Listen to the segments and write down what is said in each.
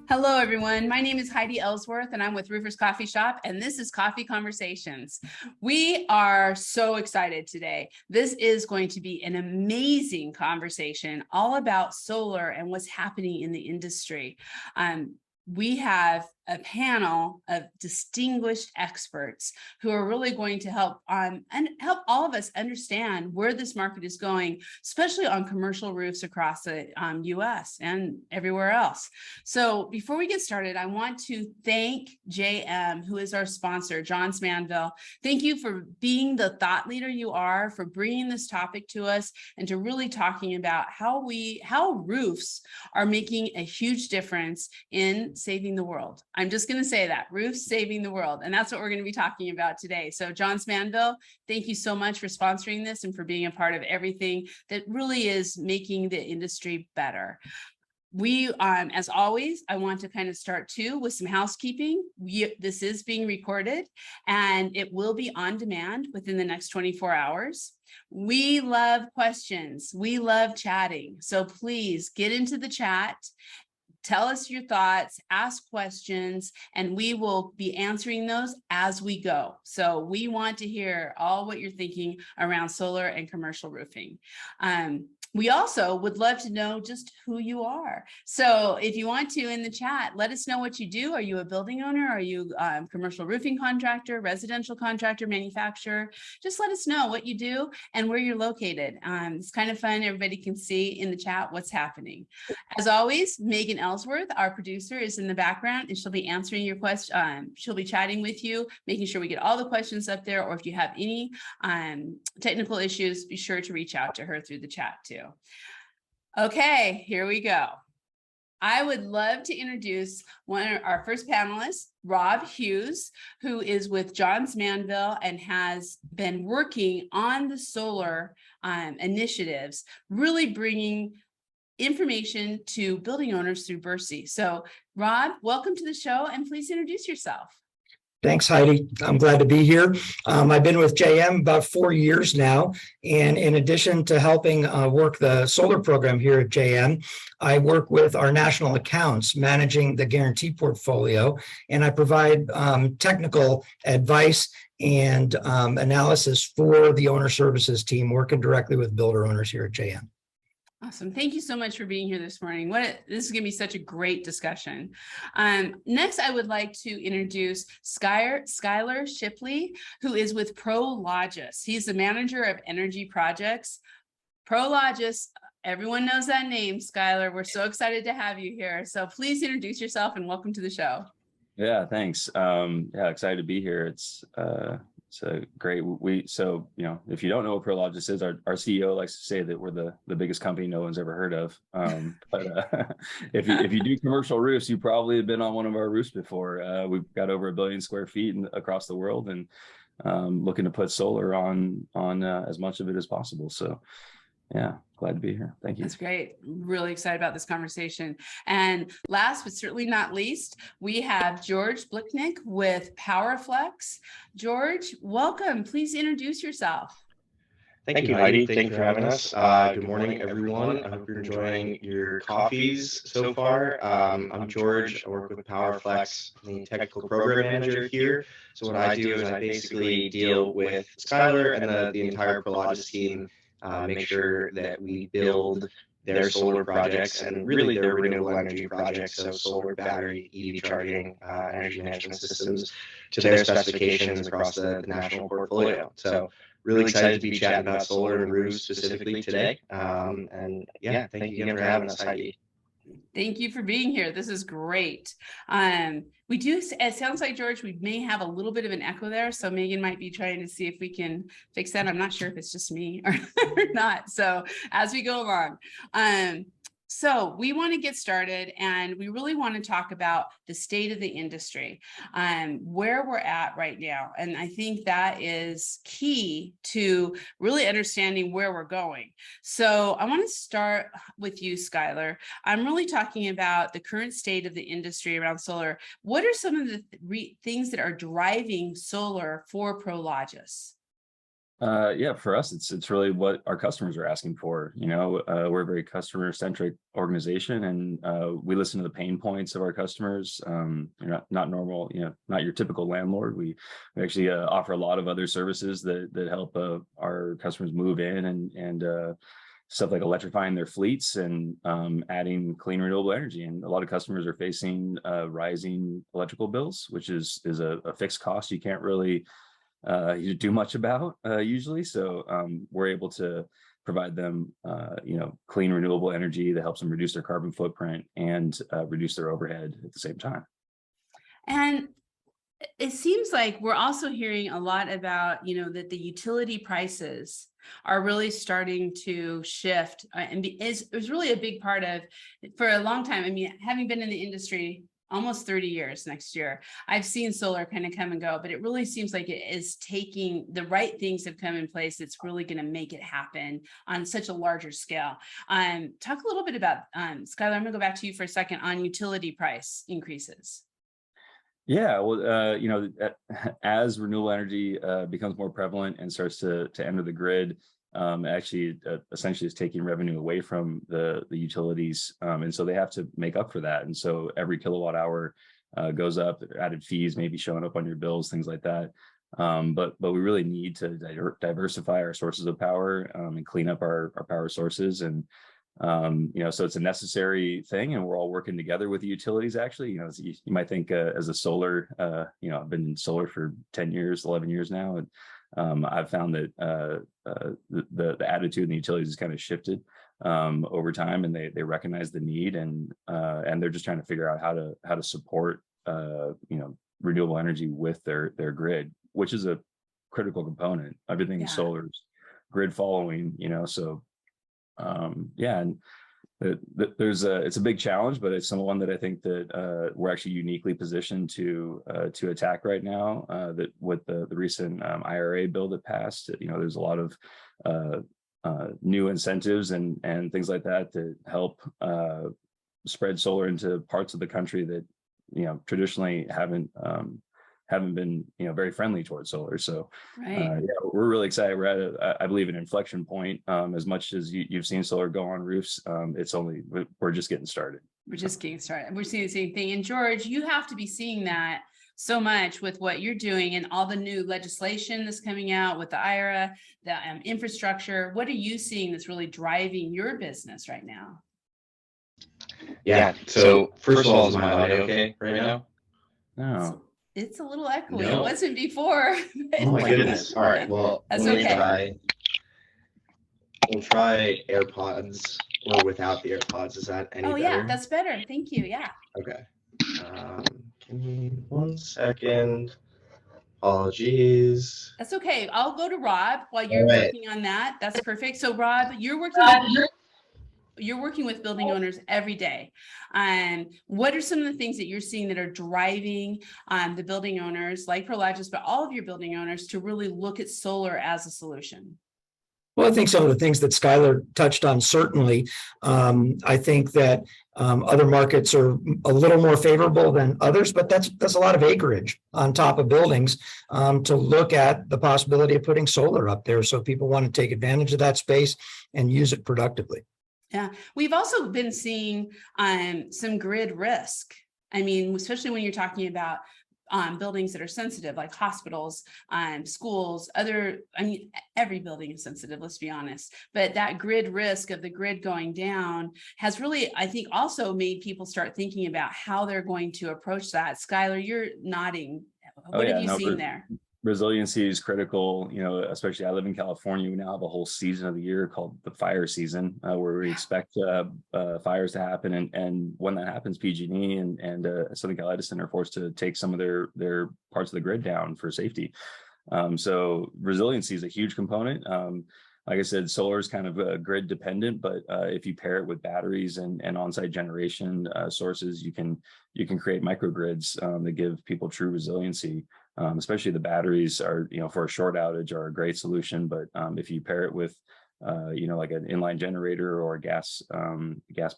Hello, everyone. My name is Heidi Ellsworth, and I'm with Roofers Coffee Shop, and this is Coffee Conversations. We are so excited today. This is going to be an amazing conversation all about solar and what's happening in the industry. We have a panel of distinguished experts who are really going to help and help all of us understand where this market is going, especially on commercial roofs across the US and everywhere else. So before we get started, I want to thank JM, who is our sponsor, Johns Manville. Thank you for being the thought leader you are, for bringing this topic to us and to really talking about how roofs are making a huge difference in saving the world. I'm just going to say that, roofs saving the world. And that's what we're going to be talking about today. So Johns Manville, thank you so much for sponsoring this and for being a part of everything that really is making the industry better. We, as always, I want to kind of start too with some housekeeping. This is being recorded and it will be on demand within the next 24 hours. We love questions. We love chatting. So please get into the chat. Tell us your thoughts, ask questions, and we will be answering those as we go. So we want to hear all what you're thinking around solar and commercial roofing. We also would love to know just who you are. So if you want to in the chat, let us know what you do. Are you a building owner? Are you a commercial roofing contractor, residential contractor, manufacturer? Just let us know what you do and where you're located. It's kind of fun. Everybody can see in the chat what's happening. As always, Megan Ellsworth, our producer, is in the background and she'll be answering your question. She'll be chatting with you, making sure we get all the questions up there. Or if you have any technical issues, be sure to reach out to her through the chat too. Okay, here we go. I would love to introduce one of our first panelists, Rob Hughes, who is with Johns Manville and has been working on the solar initiatives, really bringing information to building owners through Bercy. So Rob, welcome to the show and please introduce yourself. Thanks, Heidi. I'm glad to be here. I've been with JM about 4 years now. And in addition to helping work the solar program here at JM, I work with our national accounts managing the guarantee portfolio. And I provide technical advice and analysis for the owner services team working directly with builder owners here at JM. Awesome. Thank you so much for being here this morning. This is going to be such a great discussion. Next, I would like to introduce Skylar Shipley, who is with Prologis. He's the manager of energy projects. Prologis, everyone knows that name, Skylar. We're so excited to have you here. So please introduce yourself and welcome to the show. Yeah, thanks. Excited to be here. It's a great, so, if you don't know what Prologis is, our CEO likes to say that we're the biggest company no one's ever heard of. But if you do commercial roofs, you probably have been on one of our roofs before. We've got over 1 billion square feet across the world and looking to put solar on as much of it as possible. So yeah, glad to be here. Thank you. That's great. Really excited about this conversation. And last but certainly not least, we have George Blicknick with Powerflex. George, welcome. Please introduce yourself. Thank you, Heidi. Thank you for having us. Good morning, everyone. I hope you're enjoying your coffees so far. I'm George. I work with Powerflex. I'm the technical program manager here. So what I do is I basically deal with Skylar and the entire Prologis team, make sure that we build their solar projects and really their renewable energy projects, so solar, battery, EV charging, energy management systems to their specifications across the national portfolio. So really excited to be chatting about solar and roofs specifically today. And yeah, thank you again for having us, Heidi. Thank you for being here. This is great. It sounds like, George, we may have a little bit of an echo there. So Megan might be trying to see if we can fix that. I'm not sure if it's just me or not. So as we go along. So we want to get started and we really want to talk about the state of the industry, where we're at right now. And I think that is key to really understanding where we're going. So I want to start with you, Skylar. I'm really talking about the current state of the industry around solar. What are some of the things that are driving solar for Prologis? Yeah, for us, it's really what our customers are asking for. We're a very customer centric organization, and we listen to the pain points of our customers. Not normal, not your typical landlord. We actually offer a lot of other services that help our customers move in and stuff like electrifying their fleets and adding clean renewable energy. And a lot of customers are facing rising electrical bills, which is a fixed cost you can't really you do much about usually. So we're able to provide them, clean renewable energy that helps them reduce their carbon footprint and reduce their overhead at the same time. And it seems like we're also hearing a lot about, that the utility prices are really starting to shift, and it was really a big part of, for a long time. I mean, having been in the industry almost 30 years next year, I've seen solar kind of come and go, but it really seems like it is taking the right things have come in place. It's really going to make it happen on such a larger scale. Talk a little bit about, Skylar, I'm going to go back to you for a second on utility price increases. Yeah, well, as renewable energy becomes more prevalent and starts to enter the grid, actually essentially is taking revenue away from the utilities, and so they have to make up for that. And so every kilowatt hour goes up. Added fees maybe showing up on your bills, things like that. But we really need to diversify our sources of power and clean up our power sources. And so it's a necessary thing, and we're all working together with the utilities. Actually, you might think as a solar, I've been in solar for 10 years, 11 years now, and I've found that the attitude in the utilities has kind of shifted over time, and they recognize the need, and they're just trying to figure out how to support renewable energy with their grid, which is a critical component. Everything in solar is grid following, so. And it's a big challenge, but it's someone that I think that we're actually uniquely positioned to attack right now. That with the recent IRA bill that passed, there's a lot of new incentives and things like that to help spread solar into parts of the country that traditionally haven't been very friendly towards solar. So we're really excited. We're at I believe an inflection point. As much as you've seen solar go on roofs, we're just getting started. We're just getting started. We're seeing the same thing. And George, you have to be seeing that so much with what you're doing and all the new legislation that's coming out with the IRA, the infrastructure. What are you seeing that's really driving your business right now? Yeah. So first of all, is my audio okay right now? No. It's a little echoey. No. It wasn't before. Oh my goodness. All right. Well, that's okay. We'll try AirPods or without the AirPods. Is that any better? Oh yeah, that's better. Thank you. Yeah. Okay. Give me 1 second. Apologies. That's okay. I'll go to Rob while you're working on that. That's perfect. So Rob, you're working with building owners every day. What are some of the things that you're seeing that are driving the building owners like Prologis, but all of your building owners to really look at solar as a solution? Well, I think some of the things that Skylar touched on, certainly. I think that other markets are a little more favorable than others, but that's a lot of acreage on top of buildings to look at the possibility of putting solar up there. So people want to take advantage of that space and use it productively. Yeah, we've also been seeing some grid risk. I mean, especially when you're talking about buildings that are sensitive, like hospitals, schools, every building is sensitive, let's be honest. But that grid risk of the grid going down has really, I think, also made people start thinking about how they're going to approach that. Skylar, you're nodding. What have you seen there? Resiliency is critical, especially I live in California. We now have a whole season of the year called the fire season, where we expect fires to happen. And when that happens, PG&E and Southern Cal Edison are forced to take some of their parts of the grid down for safety. So resiliency is a huge component. Like I said, solar is kind of grid dependent, but if you pair it with batteries and on-site generation sources, you can create microgrids that give people true resiliency. Especially the batteries are, for a short outage are a great solution. But if you pair it with, like an inline generator or a gas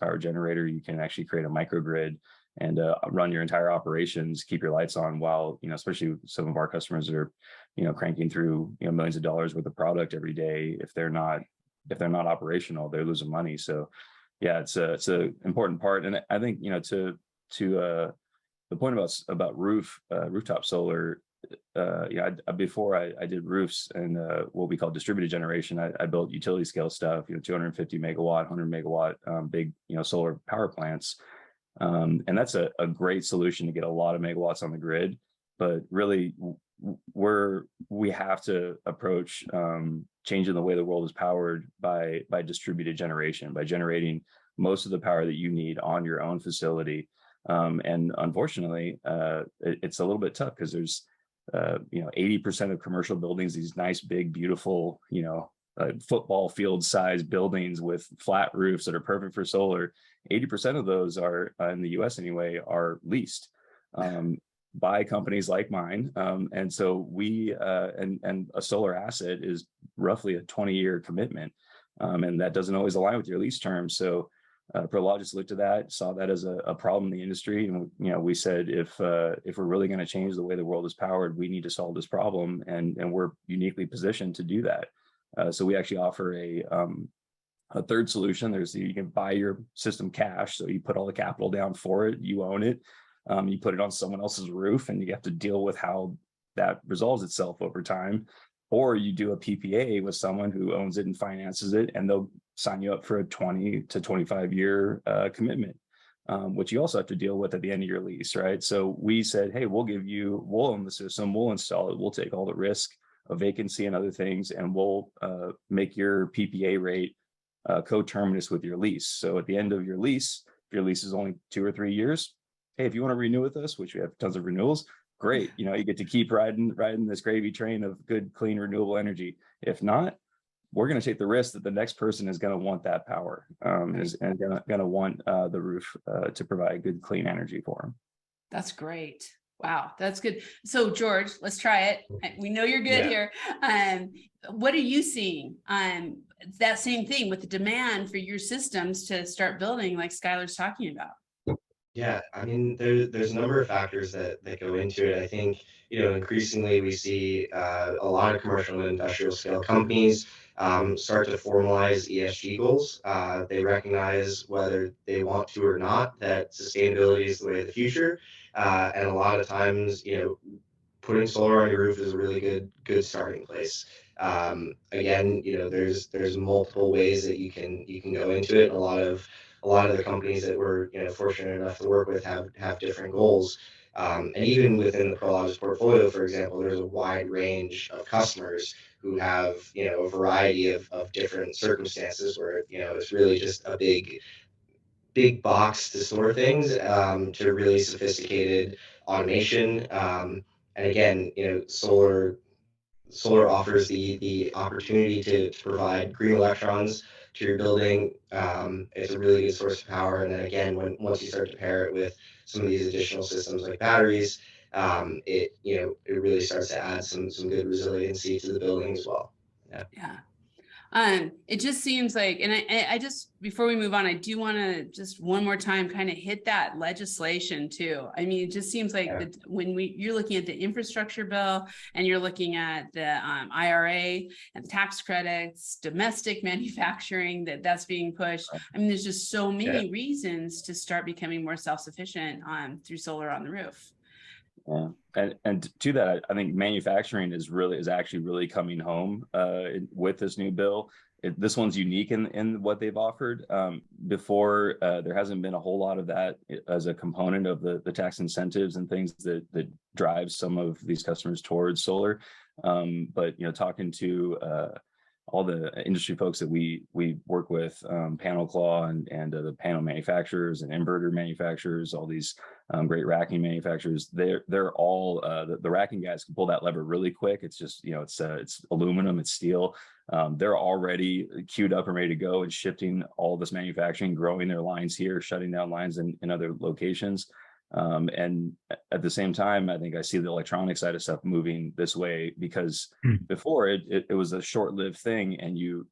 power generator, you can actually create a microgrid run your entire operations, keep your lights on while, especially some of our customers that are, cranking through, millions of dollars worth of product every day. If they're not operational, they're losing money. So yeah, it's a important part. And I think, to the point about rooftop solar, before I did roofs and what we call distributed generation, I built utility scale stuff, 250 megawatt, 100 megawatt, big, solar power plants. And that's a great solution to get a lot of megawatts on the grid. But really, we have to approach changing the way the world is powered by distributed generation, by generating most of the power that you need on your own facility. And unfortunately, it's a little bit tough because there's 80% of commercial buildings, these nice, big, beautiful, football field size buildings with flat roofs that are perfect for solar. 80% of those are in the US anyway, are leased by companies like mine. And so and a solar asset is roughly a 20-year commitment. And that doesn't always align with your lease terms. So Prologis looked at that, saw that as a problem in the industry. And, we said, if we're really going to change the way the world is powered, we need to solve this problem. And we're uniquely positioned to do that. So we actually offer a third solution. You can buy your system cash. So you put all the capital down for it, you own it, you put it on someone else's roof, and you have to deal with how that resolves itself over time. Or you do a PPA with someone who owns it and finances it, and they'll sign you up for a 20 to 25 year commitment, which you also have to deal with at the end of your lease, right? So we said, hey, we'll own the system, we'll install it, we'll take all the risk of vacancy and other things, and we'll make your PPA rate coterminous with your lease. So at the end of your lease, if your lease is only 2 or 3 years, hey, if you want to renew with us, which we have tons of renewals, great. You get to keep riding this gravy train of good, clean, renewable energy. If not, we're going to take the risk that the next person is going to want that power, and going to want the roof to provide good, clean energy for them. That's great. Wow, that's good. So George, let's try it. We know you're good here. What are you seeing? That same thing with the demand for your systems to start building, like Skylar's talking about. Yeah, I mean, there's a number of factors that go into it. I think, increasingly we see a lot of commercial and industrial scale companies start to formalize ESG goals. They recognize, whether they want to or not, that sustainability is the way of the future. And a lot of times, putting solar on your roof is a really good starting place. Again, there's multiple ways that you can go into it. A lot of the companies that we're fortunate enough to work with have different goals. And even within the Prologis portfolio, for example, there's a wide range of customers who have a variety of different circumstances where it's really just a big box to store things, to really sophisticated automation. And again, solar offers the opportunity to provide green electrons to your building. It's a really good source of power. And then again, once you start to pair it with some of these additional systems like batteries, it really starts to add some good resiliency to the building as well. Yeah. It just seems like, and I just, before we move on, I do want to just one more time kind of hit that legislation too. I mean, it just seems like that when you're looking at the infrastructure bill and you're looking at the IRA and tax credits, domestic manufacturing that's being pushed. I mean, there's just so many reasons to start becoming more self-sufficient through solar on the roof. Yeah, and to that, I think manufacturing is actually really coming home with this new bill. This one's unique in what they've offered. Before, there hasn't been a whole lot of that as a component of the tax incentives and things that drive some of these customers towards solar. But talking to all the industry folks that we work with, Panel Claw and the panel manufacturers and inverter manufacturers, all these great racking manufacturers, they're all the racking guys can pull that lever really quick. It's just it's aluminum, it's steel. They're already queued up and ready to go and shifting all this manufacturing, growing their lines here, shutting down lines in other locations. And at the same time, I think I see the electronic side of stuff moving this way, because before it was a short-lived thing, and you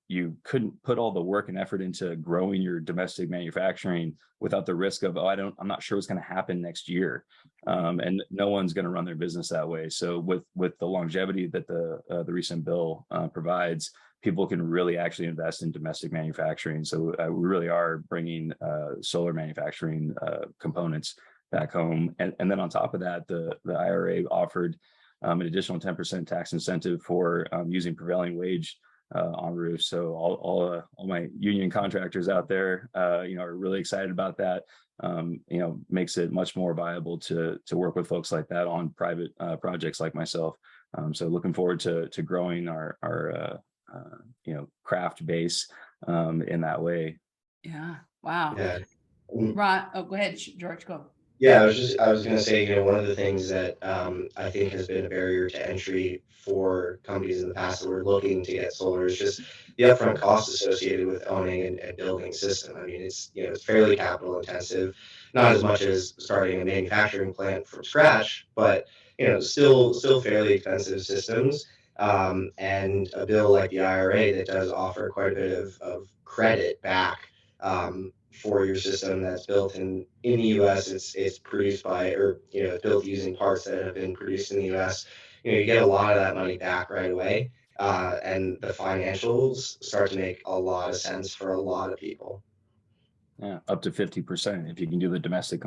couldn't put all the work and effort into growing your domestic manufacturing without the risk of, I'm not sure what's going to happen next year. And no one's going to run their business that way. So with the longevity that the recent bill provides, people can really actually invest in domestic manufacturing. So we really are bringing solar manufacturing components back home. And then on top of that, the IRA offered an additional 10% tax incentive for using prevailing wage on roofs. So all my union contractors out there, are really excited about that. Makes it much more viable to work with folks like that on private projects like myself. So looking forward to growing our craft base in that way. Yeah. Wow. Yeah. Ron, go ahead, George, go. Yeah, I was going to say, one of the things that I think has been a barrier to entry for companies in the past that were looking to get solar is just the upfront costs associated with owning and building a system. I mean, it's fairly capital intensive, not as much as starting a manufacturing plant from scratch, but still fairly expensive systems. And a bill like the IRA that does offer quite a bit of credit back for your system that's built in the US. It's produced by, or it's built using parts that have been produced in the US. You get a lot of that money back right away, and the financials start to make a lot of sense for a lot of people. Yeah, up to 50% if you can do the domestic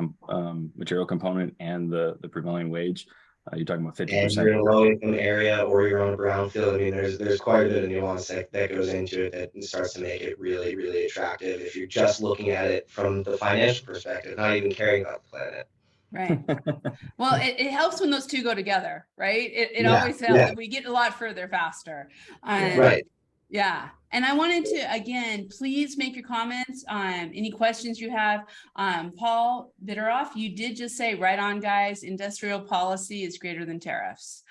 material component and the prevailing wage. You're talking about 50%. And you're in a low-income area, or you're on a brownfield. I mean, there's quite a bit of nuance that goes into it that starts to make it really, really attractive if you're just looking at it from the financial perspective, not even caring about the planet. Right. Well, it helps when those two go together, right? It always helps. Yeah. We get a lot further faster. Right. Yeah. And I wanted to, again, please make your comments on any questions you have. Paul Bitteroff, you did just say, right on, guys, industrial policy is greater than tariffs.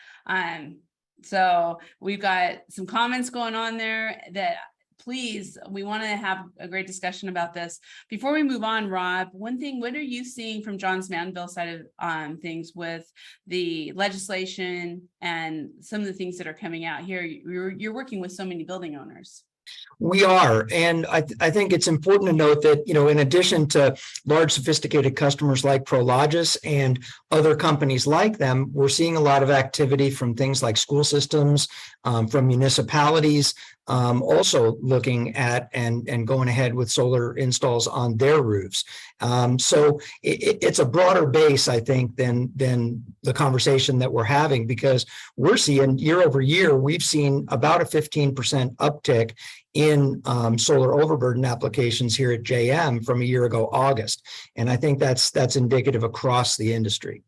So we've got some comments going on there that please, we want to have a great discussion about this. Before we move on, Rob, one thing, what are you seeing from John's Manville side of things with the legislation and some of the things that are coming out here? You're working with so many building owners. We are. And I think it's important to note that, in addition to large sophisticated customers like Prologis and other companies like them, we're seeing a lot of activity from things like school systems, from municipalities, also looking at and going ahead with solar installs on their roofs. So it's a broader base, I think, than the conversation that we're having, because we're seeing year over year, we've seen about a 15% uptick in solar overburden applications here at JM from a year ago, August. And I think that's indicative across the industry.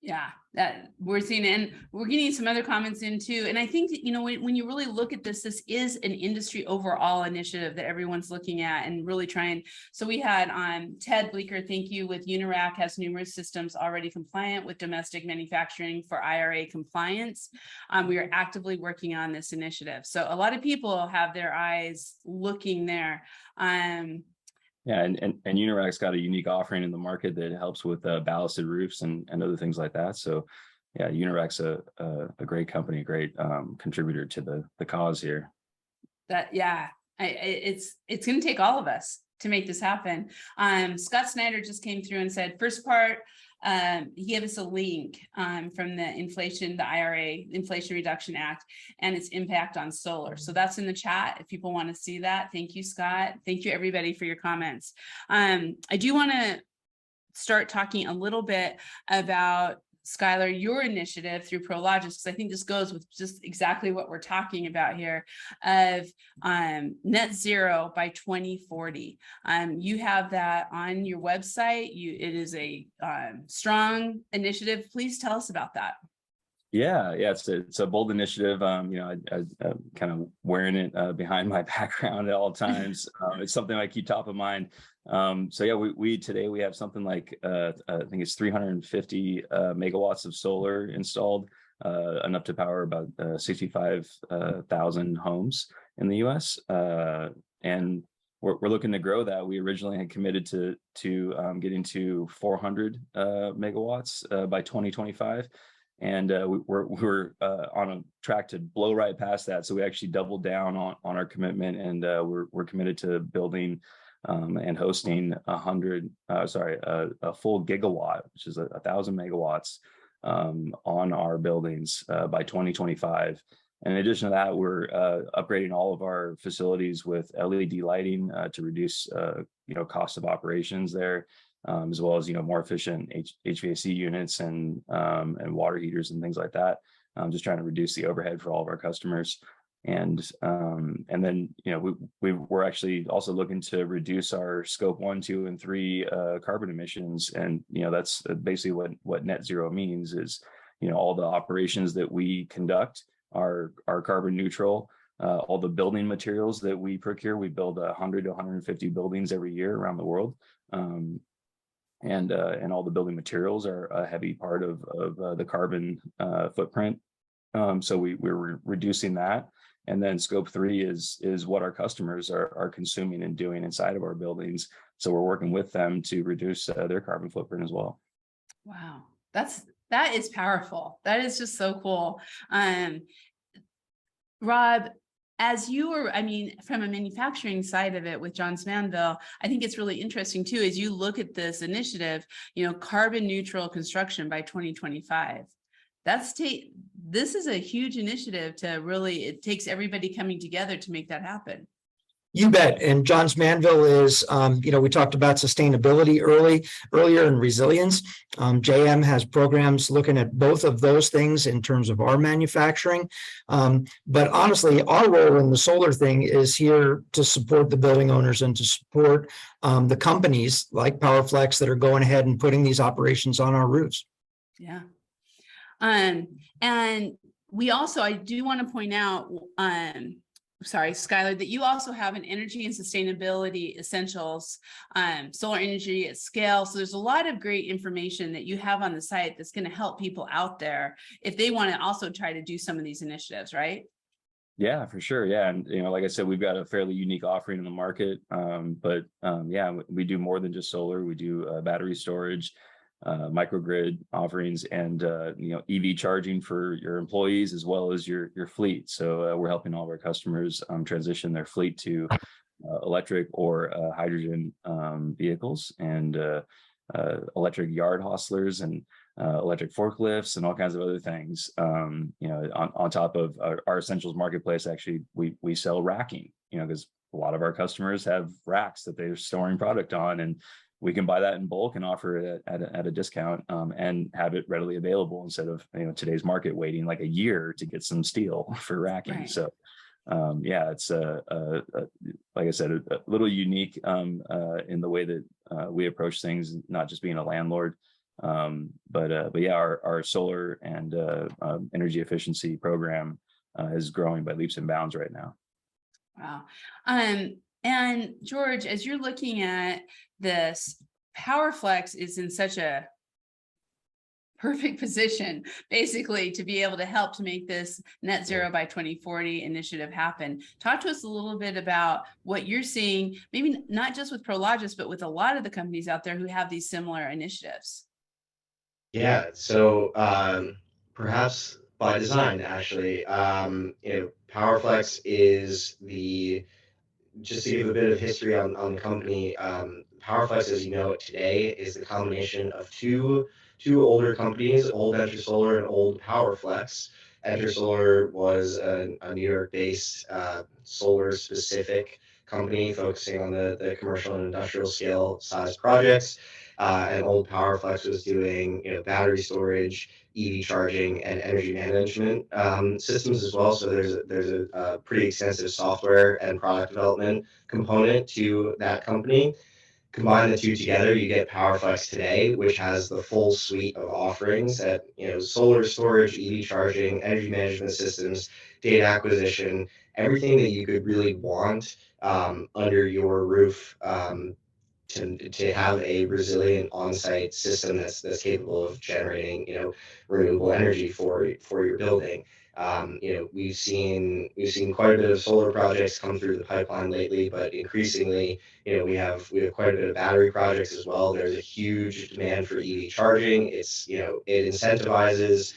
Yeah, that we're seeing, and we're getting some other comments in too. And I think that, when you really look at this is an industry overall initiative that everyone's looking at and really trying. So we had Ted Bleeker, thank you, with Unirac has numerous systems already compliant with domestic manufacturing for IRA compliance. We are actively working on this initiative. So a lot of people have their eyes looking there. Yeah, and Unirac's got a unique offering in the market that helps with ballasted roofs and other things like that. So yeah, Unirac's a great company, a great contributor to the cause here. It's going to take all of us to make this happen. Scott Snyder just came through and said, first part, he gave us a link from the IRA, Inflation Reduction Act, and its impact on solar. So that's in the chat if people want to see that. Thank you, Scott. Thank you, everybody, for your comments. I do want to start talking a little bit about, Skylar, your initiative through Prologis, because I think this goes with just exactly what we're talking about here of net zero by 2040. You have that on your website. It is a strong initiative. Please tell us about that. Yeah, it's a bold initiative. I'm kind of wearing it behind my background at all times. It's something I keep top of mind. So yeah, we today we have something like I think it's 350 megawatts of solar installed, enough to power about 65,000 homes in the U.S. And we're looking to grow that. We originally had committed to getting to 400 megawatts by 2025. And we're on a track to blow right past that. So we actually doubled down on our commitment, and we're committed to building and hosting a full gigawatt, which is 1,000 megawatts on our buildings by 2025. And in addition to that, we're upgrading all of our facilities with LED lighting to reduce cost of operations there. As well as more efficient HVAC units and water heaters and things like that. Just trying to reduce the overhead for all of our customers, and then we're actually also looking to reduce our scope 1, 2, and 3 carbon emissions, and that's basically what net zero means is all the operations that we conduct are carbon neutral. All the building materials that we procure, we build 100 to 150 buildings every year around the world. And all the building materials are a heavy part of the carbon footprint. So we're reducing that. And then scope 3 is what our customers are consuming and doing inside of our buildings. So we're working with them to reduce their carbon footprint as well. Wow, that is powerful. That is just so cool. Rob, as you were, from a manufacturing side of it with Johns Manville, I think it's really interesting too, as you look at this initiative, carbon neutral construction by 2025. This is a huge initiative to really, it takes everybody coming together to make that happen. You bet. And Johns Manville is, we talked about sustainability earlier and resilience. JM has programs looking at both of those things in terms of our manufacturing. But honestly, our role in the solar thing is here to support the building owners and to support the companies like Powerflex that are going ahead and putting these operations on our roofs. Yeah. And we also, I do want to point out, sorry, Skylar, that you also have an energy and sustainability essentials, solar energy at scale. So there's a lot of great information that you have on the site that's going to help people out there if they want to also try to do some of these initiatives, right? Yeah, for sure. Yeah. And, like I said, we've got a fairly unique offering in the market. But we do more than just solar. We do battery storage, microgrid offerings, and EV charging for your employees as well as your fleet. So we're helping all of our customers transition their fleet to electric or hydrogen vehicles, and electric yard hostlers, and electric forklifts, and all kinds of other things. On top of our essentials marketplace, actually we sell racking, because a lot of our customers have racks that they're storing product on, and we can buy that in bulk and offer it at a discount, and have it readily available instead of today's market waiting like a year to get some steel for racking. Right. So it's like I said, a little unique in the way that we approach things, not just being a landlord, but our solar and energy efficiency program is growing by leaps and bounds right now. Wow. And George, as you're looking at this, Powerflex is in such a perfect position, basically, to be able to help to make this net zero by 2040 initiative happen. Talk to us a little bit about what you're seeing, maybe not just with Prologis, but with a lot of the companies out there who have these similar initiatives. Yeah, so perhaps by design, actually, Powerflex is just to give a bit of history on the company, Powerflex, as you know it today, is the combination of two older companies, Old Enter Solar and Old Powerflex. Enter Solar was a New York-based solar-specific company focusing on the commercial and industrial scale size projects. And Old Powerflex was doing battery storage, EV charging, and energy management systems as well. So there's a pretty extensive software and product development component to that company. Combine the two together, you get Powerflex today, which has the full suite of offerings that solar storage, EV charging, energy management systems, data acquisition, everything that you could really want under your roof to have a resilient on-site system that's capable of generating, renewable energy for your building. We've seen quite a bit of solar projects come through the pipeline lately, but increasingly, we have quite a bit of battery projects as well. There's a huge demand for EV charging. It incentivizes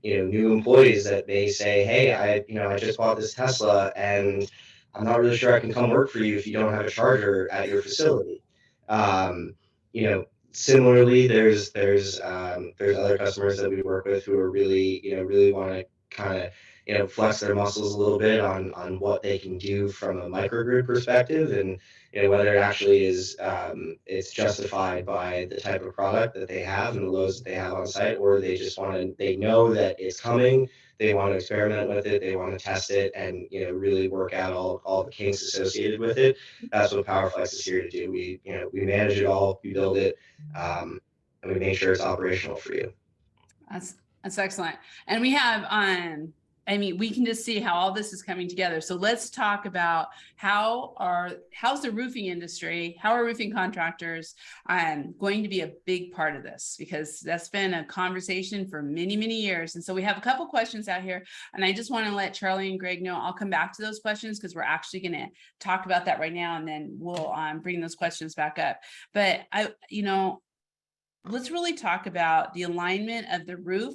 new employees that may say, hey, I just bought this Tesla and I'm not really sure I can come work for you if you don't have a charger at your facility. Um, Similarly, there's other customers that we work with who are really want to kind of flex their muscles a little bit on what they can do from a microgrid perspective, and whether it actually is it's justified by the type of product that they have and the loads that they have on site, or they know that it's coming, they want to experiment with it, they want to test it, and really work out all the kinks associated with it. That's what Powerflex is here to do. We manage it all, we build it, and we make sure it's operational for you. That's excellent. And we have we can just see how all this is coming together. So let's talk about how's the roofing industry, how are roofing contractors going to be a big part of this, because that's been a conversation for many, many years. And so we have a couple questions out here, and I just want to let Charlie and Greg know I'll come back to those questions because we're actually going to talk about that right now, and then we'll bring those questions back up. But let's really talk about the alignment of the roof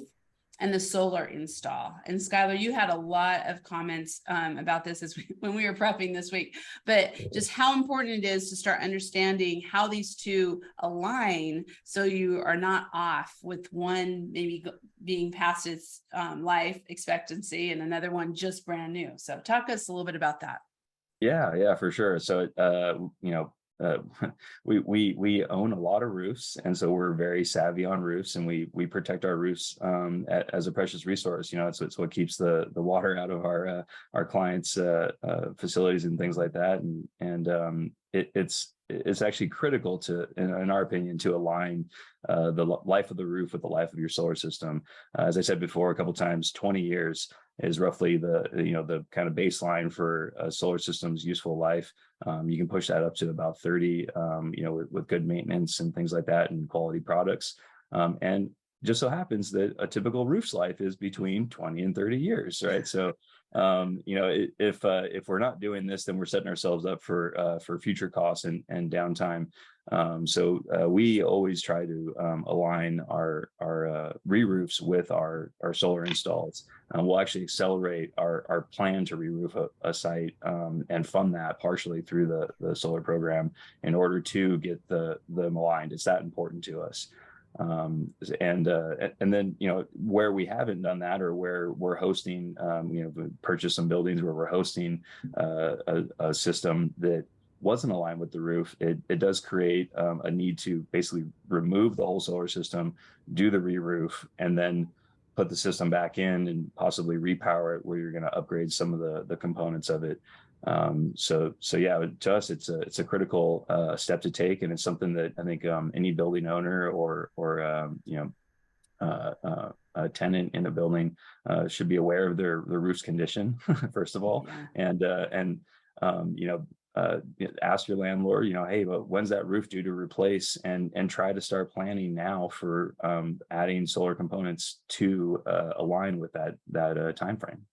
and the solar install. And Skylar, you had a lot of comments about this when we were prepping this week, but just how important it is to start understanding how these two align so you are not off with one maybe being past its life expectancy and another one just brand new. So talk us a little bit about that. Yeah, for sure. So, we own a lot of roofs, and so we're very savvy on roofs, and we protect our roofs as a precious resource. It's what keeps the water out of our clients' facilities and things like that. And it's actually critical to, in our opinion, to align the life of the roof with the life of your solar system. As I said before a couple of times, 20 years is roughly the kind of baseline for a solar system's useful life. You can push that up to about 30, with good maintenance and things like that and quality products. And just so happens that a typical roof's life is between 20 and 30 years, right? So, if we're not doing this, then we're setting ourselves up for future costs and downtime. So we always try to align our re-roofs with our solar installs. We'll actually accelerate our plan to re-roof a site and fund that partially through the solar program in order to get them aligned. It's that important to us. And then where we haven't done that, or where we're hosting, purchase some buildings where we're hosting a system that wasn't aligned with the roof, it does create a need to basically remove the whole solar system, do the re-roof, and then put the system back in and possibly repower it, where you're going to upgrade some of the components of it. So yeah, to us, it's a critical step to take, and it's something that I think any building owner or a tenant in a building should be aware of their roof's condition first of all, yeah. and ask your landlord, hey, but when's that roof due to replace, and try to start planning now for adding solar components to align with that time frame.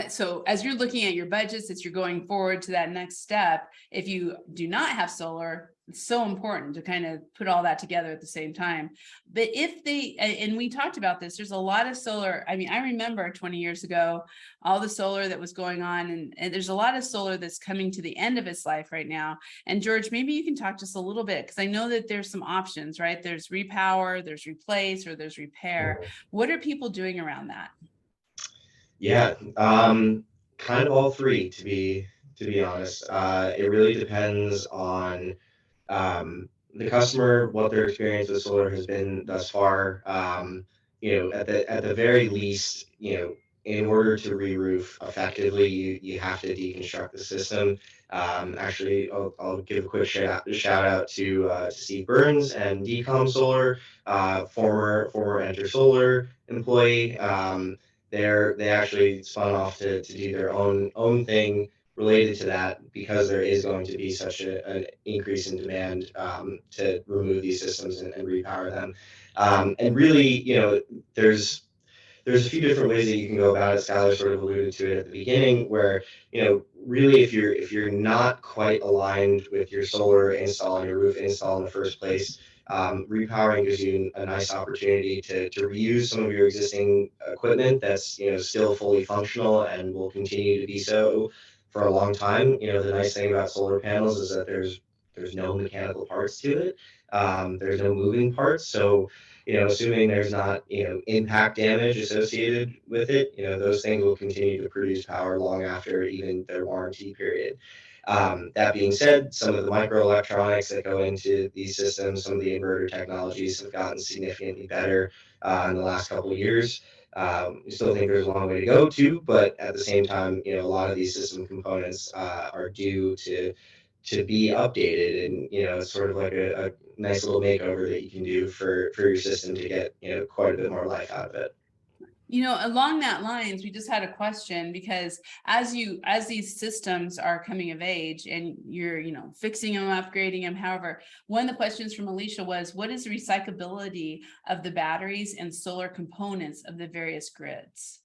So as you're looking at your budgets, as you're going forward to that next step, if you do not have solar, it's so important to kind of put all that together at the same time. But and we talked about this, there's a lot of solar. I remember 20 years ago, all the solar that was going on, and there's a lot of solar that's coming to the end of its life right now. And George, maybe you can talk just a little bit, because I know that there's some options, right? There's repower, there's replace, or there's repair. What are people doing around that? Yeah, kind of all three, to be honest. It really depends on the customer, what their experience with solar has been thus far. At the very least, in order to re-roof effectively, you have to deconstruct the system. Actually, I'll give a quick shout out to Steve Burns and Decom Solar, former Enter Solar employee. They actually spun off to do their own thing related to that, because there is going to be such an increase in demand to remove these systems and repower them. And really, there's a few different ways that you can go about it. Skylar sort of alluded to it at the beginning, where, really, if you're not quite aligned with your solar install and your roof install in the first place, repowering gives you a nice opportunity to reuse some of your existing equipment that's, still fully functional and will continue to be so for a long time. The nice thing about solar panels is that there's no mechanical parts to it. There's no moving parts. So, assuming there's not, impact damage associated with it, those things will continue to produce power long after even their warranty period. That being said, some of the microelectronics that go into these systems, some of the inverter technologies have gotten significantly better in the last couple of years. We still think there's a long way to go too, but at the same time, a lot of these system components are due to be updated, and it's sort of like a nice little makeover that you can do for your system to get quite a bit more life out of it. Along that lines, we just had a question, because as these systems are coming of age and you're, fixing them, upgrading them, however, one of the questions from Alicia was, what is the recyclability of the batteries and solar components of the various grids?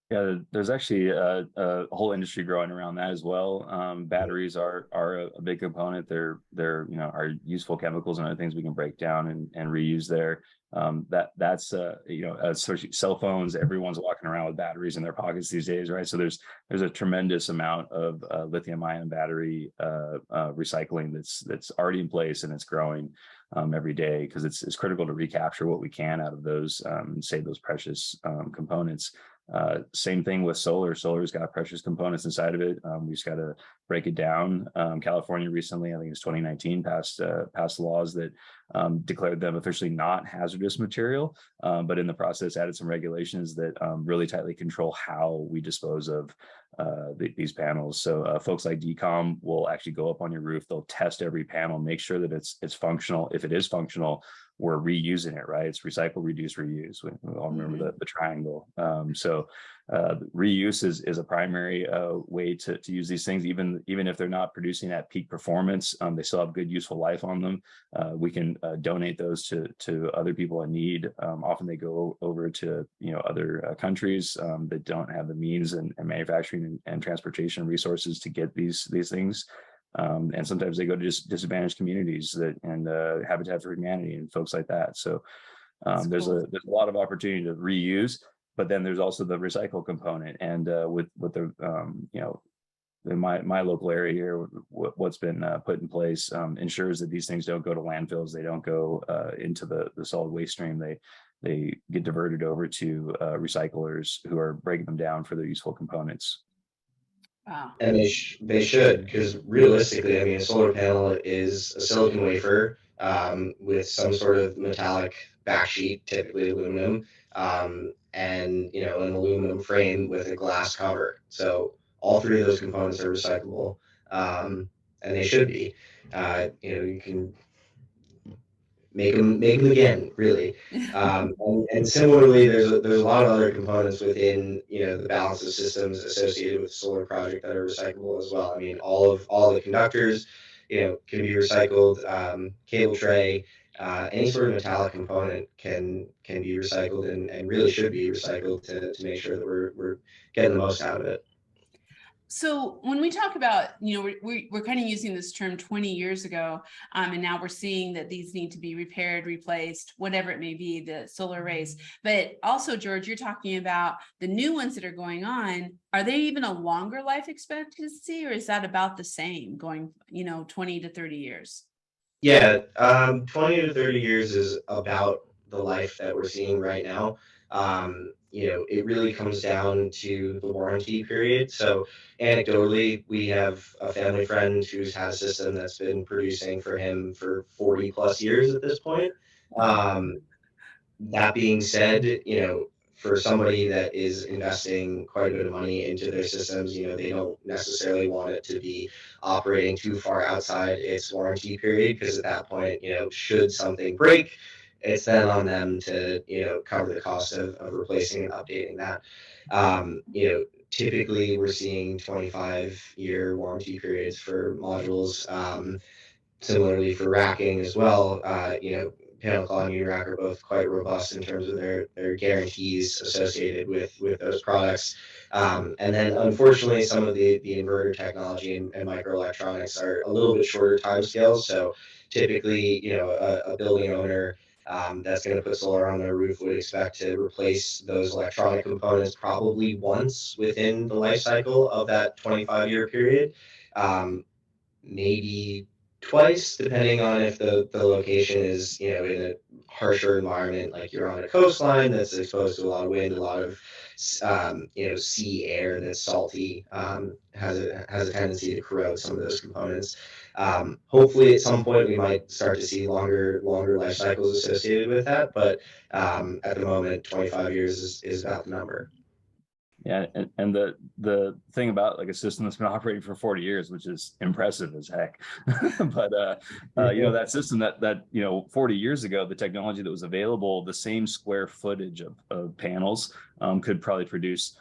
Yeah, there's actually a whole industry growing around that as well. Batteries are a big component. They're are useful chemicals and other things we can break down and reuse there. That's especially cell phones. Everyone's walking around with batteries in their pockets these days, right? So there's a tremendous amount of lithium-ion battery recycling that's already in place, and it's growing every day, because it's critical to recapture what we can out of those and save those precious components. Same thing with solar. Solar's got precious components inside of it. We just got to break it down. California recently, I think it's 2019, passed laws that declared them officially not hazardous material, but in the process added some regulations that really tightly control how we dispose of these panels. So folks like DCOM will actually go up on your roof. They'll test every panel, make sure that it's functional. If it is functional, we're reusing it, right? It's recycle, reduce, reuse. We all remember the triangle. So reuse is a primary way to use these things. Even if they're not producing at peak performance, they still have good useful life on them. We can donate those to other people in need. Often they go over to other countries that don't have the means and manufacturing and transportation resources to get these things. And sometimes they go to just disadvantaged communities and Habitat for Humanity and folks like that. So there's a lot of opportunity to reuse, but then there's also the recycle component. And with the in my local area here, what's been put in place ensures that these things don't go to landfills. They don't go into the solid waste stream. They get diverted over to recyclers who are breaking them down for their useful components. Wow. And they should, because realistically, I mean, a solar panel is a silicon wafer with some sort of metallic backsheet, typically aluminum, and an aluminum frame with a glass cover. So all three of those components are recyclable, and they should be. You can make them again, really. And similarly, there's a lot of other components within the balance of systems associated with the solar project that are recyclable as well. I mean, all the conductors, can be recycled. Cable tray, any sort of metallic component can be recycled and really should be recycled to make sure that we're getting the most out of it. So when we talk about, we're kind of using this term 20 years ago, and now we're seeing that these need to be repaired, replaced, whatever it may be, the solar arrays. But also, George, you're talking about the new ones that are going on. Are they even a longer life expectancy, or is that about the same going, 20 to 30 years? Yeah, 20 to 30 years is about the life that we're seeing right now. It really comes down to the warranty period. So anecdotally, we have a family friend who's had a system that's been producing for him for 40 plus years at this point. That being said, for somebody that is investing quite a bit of money into their systems, they don't necessarily want it to be operating too far outside its warranty period, because at that point, should something break, it's then on them to, cover the cost of replacing and updating that. Typically we're seeing 25-year warranty periods for modules. Similarly for racking as well, panel claw and unirack are both quite robust in terms of their guarantees associated with those products. And then unfortunately, some of the inverter technology and microelectronics are a little bit shorter timescales. So typically, a building owner that's going to put solar on their roof would expect to replace those electronic components probably once within the life cycle of that 25-year period. Maybe twice, depending on if the location is, in a harsher environment, like you're on a coastline that's exposed to a lot of wind, a lot of, sea air that's salty, has a tendency to corrode some of those components. Hopefully at some point we might start to see longer life cycles associated with that, but at the moment, 25 years is about the number. Yeah, and the thing about like a system that's been operating for 40 years, which is impressive as heck, but that system that 40 years ago, the technology that was available, the same square footage of panels could probably produce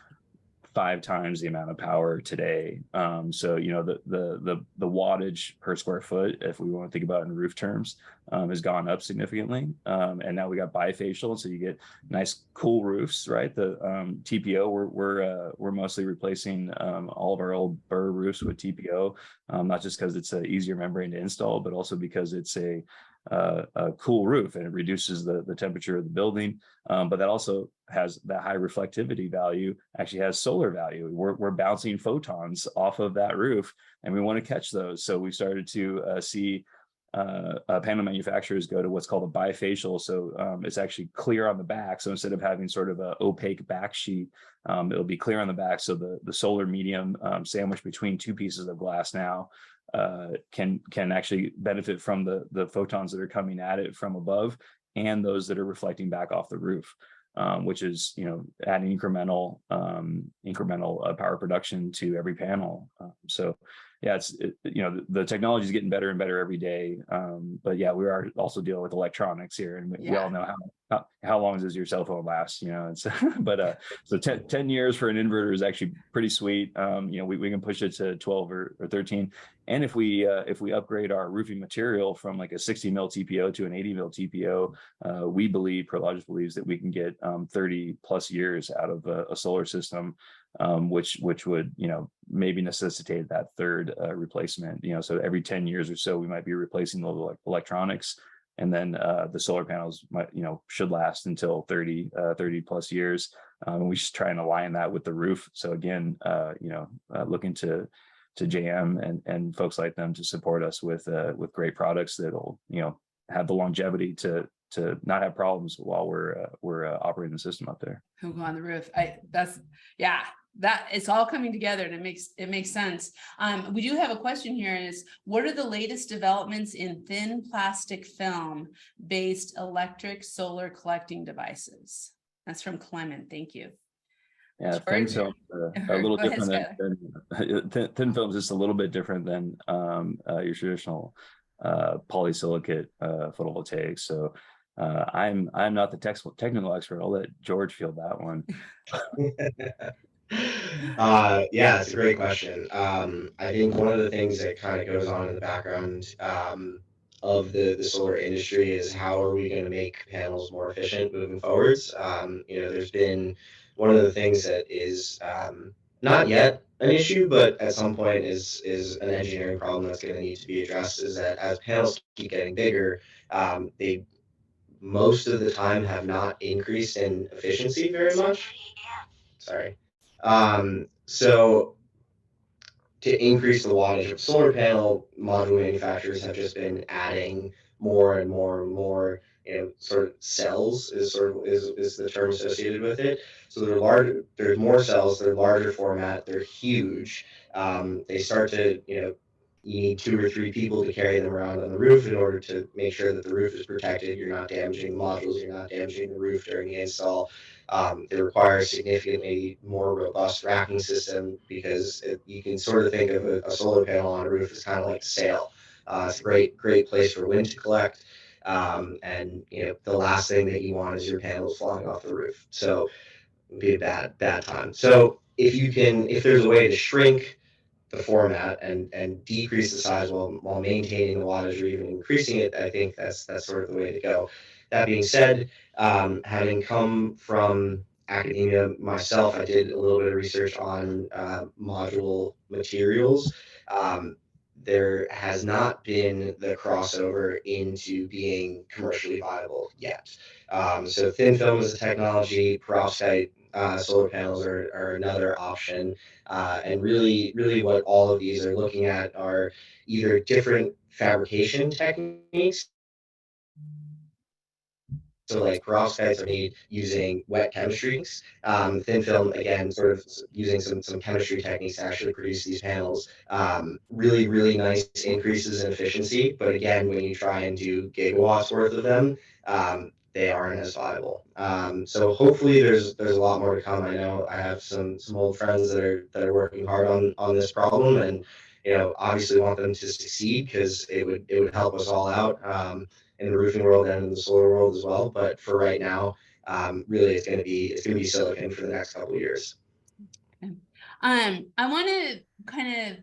5 times the amount of power today. So the wattage per square foot, if we want to think about it in roof terms, has gone up significantly. And now we got bifacial, so you get nice cool roofs, right? The TPO, we're mostly replacing all of our old burr roofs with TPO, not just because it's an easier membrane to install, but also because it's a cool roof and it reduces the temperature of the building. But that also has that high reflectivity value, actually has solar value. We're bouncing photons off of that roof and we want to catch those. So we started to see panel manufacturers go to what's called a bifacial. So it's actually clear on the back. So instead of having sort of an opaque back sheet, it'll be clear on the back. So the solar medium sandwiched between 2 pieces of glass now can actually benefit from the photons that are coming at it from above and those that are reflecting back off the roof, which is adding incremental power production to every panel. So yeah, the technology is getting better and better every day. But yeah, we are also dealing with electronics here, and we all know how long does your cell phone last? It's but so 10 years for an inverter is actually pretty sweet. We can push it to 12 or 13. And if we upgrade our roofing material from like a 60 mil TPO to an 80 mil TPO, we believe, Prologis believes, that we can get 30 plus years out of a solar system, which would maybe necessitate that third replacement. So every 10 years or so we might be replacing the electronics, and then the solar panels might should last until 30 plus years. And we just try and align that with the roof. So again, looking to JM and folks like them to support us with great products that'll have the longevity to not have problems while we're operating the system up there. Who go on the roof? That it's all coming together, and it makes sense. We do have a question here, is what are the latest developments in thin plastic film based electric solar collecting devices? That's from Clement. Thank you. Yeah, thin film a little different than thin film is just a little bit different than your traditional polysilicate photovoltaics. So I'm not the technical expert. I'll let George field that one. Yeah, it's a great question. I think one of the things that kind of goes on in the background of the solar industry is how are we going to make panels more efficient moving forwards. There's been one of the things that is not yet an issue, but at some point is an engineering problem that's going to need to be addressed, is that as panels keep getting bigger, they most of the time have not increased in efficiency very much. Sorry. So to increase the wattage of solar panel, module manufacturers have just been adding more and more and more, sort of cells is the term associated with it. So they're larger, there's more cells, they're larger format, they're huge. They start to, you need 2 or 3 people to carry them around on the roof in order to make sure that the roof is protected. You're not damaging the modules, you're not damaging the roof during the install. They require a significantly more robust racking system, because you can sort of think of a solar panel on a roof as kind of like a sail. It's a great place for wind to collect. And the last thing that you want is your panels falling off the roof. So it'd be a bad time. So if there's a way to shrink the format and decrease the size while maintaining the wattage or even increasing it, I think that's sort of the way to go. That being said, having come from academia myself, I did a little bit of research on module materials. There has not been the crossover into being commercially viable yet. So thin film is a technology, perovskite solar panels are another option. And really what all of these are looking at are either different fabrication techniques. So like perovskites are made using wet chemistries. Thin film, again, sort of using some chemistry techniques to actually produce these panels. Really nice increases in efficiency. But again, when you try and do gigawatts worth of them, they aren't as viable. So hopefully there's a lot more to come. I know I have some old friends that are working hard on this problem, and obviously want them to succeed because it would help us all out. In the roofing world and in the solar world as well. But for right now, really it's going to be silicon for the next couple of years. I want to kind of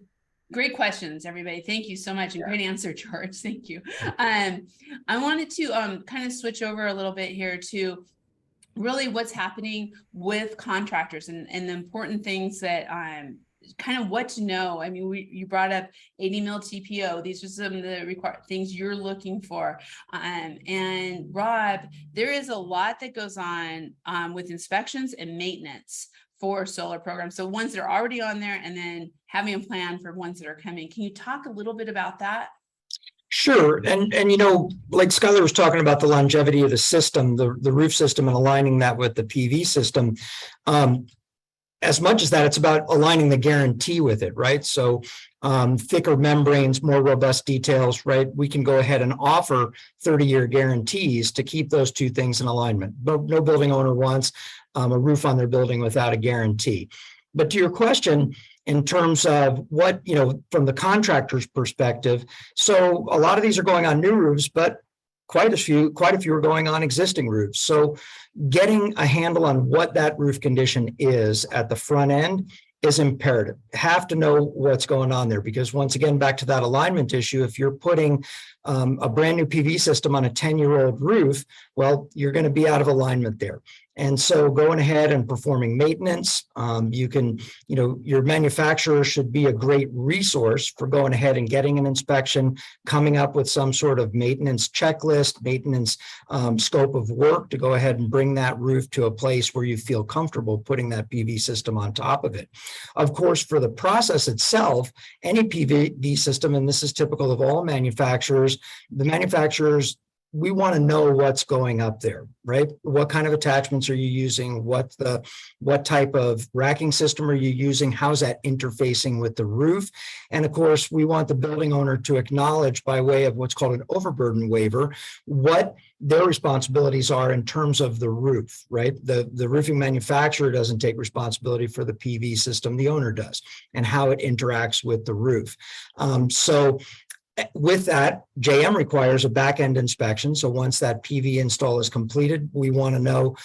great questions, everybody. Thank you so much. And great answer, George. Thank you. I wanted to kind of switch over a little bit here to really what's happening with contractors and the important things that kind of what to know. I mean, you brought up 80 mil TPO. These are some of the required things you're looking for. And Rob, there is a lot that goes on with inspections and maintenance for solar programs. So ones that are already on there and then having a plan for ones that are coming. Can you talk a little bit about that? Sure. And like Skylar was talking about the longevity of the system, the roof system, and aligning that with the PV system. As much as that, it's about aligning the guarantee with it, right? So thicker membranes, more robust details, right? We can go ahead and offer 30-year guarantees to keep those two things in alignment. But no building owner wants a roof on their building without a guarantee. But to your question, in terms of what, from the contractor's perspective, so a lot of these are going on new roofs, but quite a few are going on existing roofs. So getting a handle on what that roof condition is at the front end is imperative. Have to know what's going on there, because once again, back to that alignment issue, if you're putting a brand new PV system on a 10-year-old roof, well, you're going to be out of alignment there. And so going ahead and performing maintenance, you can, your manufacturer should be a great resource for going ahead and getting an inspection, coming up with some sort of maintenance checklist, maintenance scope of work to go ahead and bring that roof to a place where you feel comfortable putting that PV system on top of it. Of course, for the process itself, any PV system, and this is typical of all manufacturers, the manufacturers, we want to know what's going up there, right? What kind of attachments are you using? What type of racking system are you using? How's that interfacing with the roof? And of course, we want the building owner to acknowledge, by way of what's called an overburden waiver, what their responsibilities are in terms of the roof, right? The roofing manufacturer doesn't take responsibility for the PV system, the owner does, and how it interacts with the roof. So with that, JM requires a back-end inspection. So once that PV install is completed, we want to know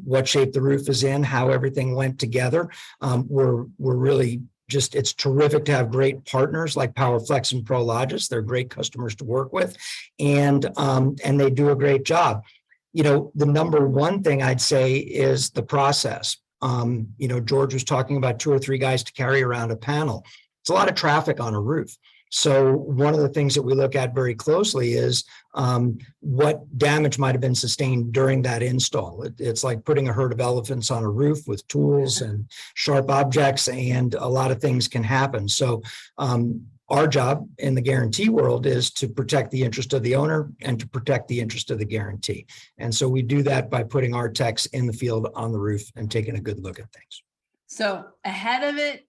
what shape the roof is in, how everything went together. We're really just, it's terrific to have great partners like Powerflex and Prologis. They're great customers to work with, and they do a great job. The number one thing I'd say is the process. George was talking about 2 or 3 guys to carry around a panel. It's a lot of traffic on a roof. So one of the things that we look at very closely is what damage might have been sustained during that install. It's like putting a herd of elephants on a roof with tools and sharp objects, and a lot of things can happen. So our job in the guarantee world is to protect the interest of the owner and to protect the interest of the guarantee. And so we do that by putting our techs in the field on the roof and taking a good look at things. So ahead of it,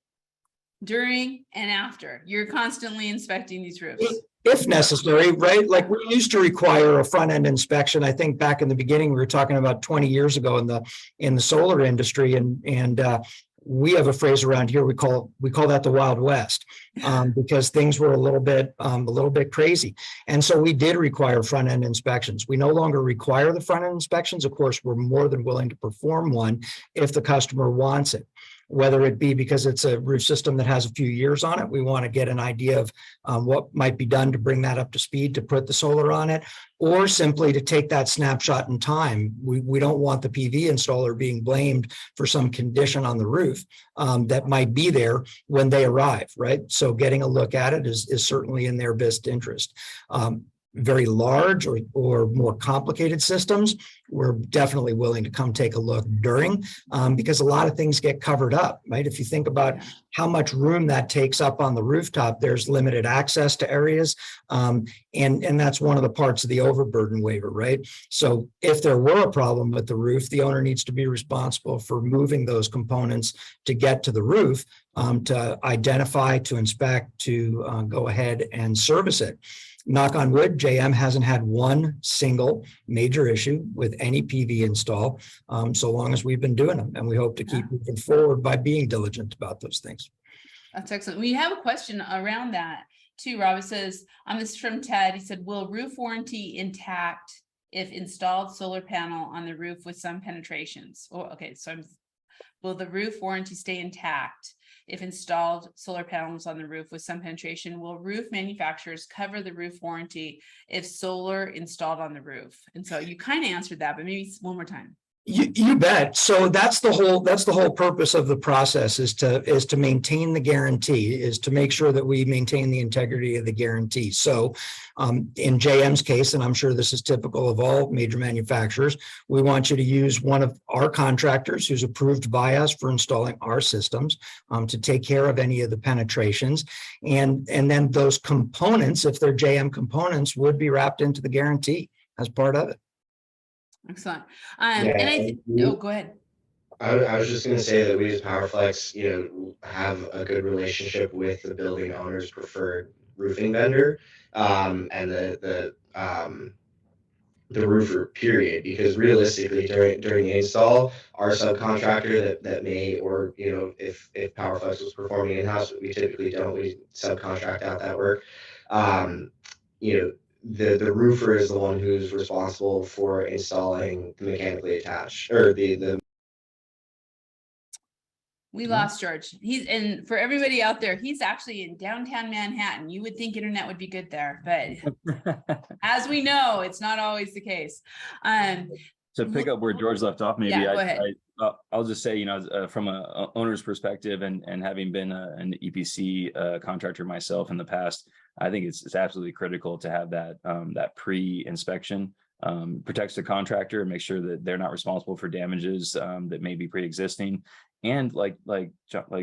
during and after, you're constantly inspecting these roofs. If necessary, right? Like we used to require a front end inspection. I think back in the beginning, we were talking about 20 years ago in the solar industry, and we have a phrase around here, we call that the Wild West, because things were a little bit crazy. And so we did require front-end inspections. We no longer require the front-end inspections. Of course, we're more than willing to perform one if the customer wants it, whether it be because it's a roof system that has a few years on it. We want to get an idea of what might be done to bring that up to speed to put the solar on it, or simply to take that snapshot in time. We don't want the PV installer being blamed for some condition on the roof that might be there when they arrive, right? So getting a look at it is certainly in their best interest. Very large or more complicated systems, we're definitely willing to come take a look during, because a lot of things get covered up, right? If you think about how much room that takes up on the rooftop, there's limited access to areas. And that's one of the parts of the overburden waiver, right? So if there were a problem with the roof, the owner needs to be responsible for moving those components to get to the roof, to identify, to inspect, to go ahead and service it. Knock on wood, JM hasn't had one single major issue with any PV install, so long as we've been doing them, and we hope to keep moving forward by being diligent about those things. That's excellent. We have a question around that too, Rob. It says, this is from Ted. He said, will roof warranty intact if installed solar panel on the roof with some penetrations? Oh, okay, so will the roof warranty stay intact if installed solar panels on the roof with some penetration? Will roof manufacturers cover the roof warranty if solar installed on the roof? And so you kind of answered that, but maybe one more time. You bet. So that's the whole purpose of the process, is to maintain the guarantee, is to make sure that we maintain the integrity of the guarantee. So in JM's case, and I'm sure this is typical of all major manufacturers, we want you to use one of our contractors who's approved by us for installing our systems, to take care of any of the penetrations. And then those components, if they're JM components, would be wrapped into the guarantee as part of it. Excellent. Go ahead. I was just going to say that we as Powerflex, have a good relationship with the building owner's preferred roofing vendor, and the roofer, period. Because realistically, during the install, our subcontractor that may, or if Powerflex was performing in house, we typically don't. We subcontract out that work. The roofer is the one who's responsible for installing the mechanically attached, or We lost George. And for everybody out there, he's actually in downtown Manhattan. You would think internet would be good there, but as we know, it's not always the case. To pick up where George left off, maybe go ahead. I'll just say, from a owner's perspective, and having been an EPC contractor myself in the past, I think it's absolutely critical to have that pre-inspection. Protects the contractor and make sure that they're not responsible for damages that may be pre-existing. And like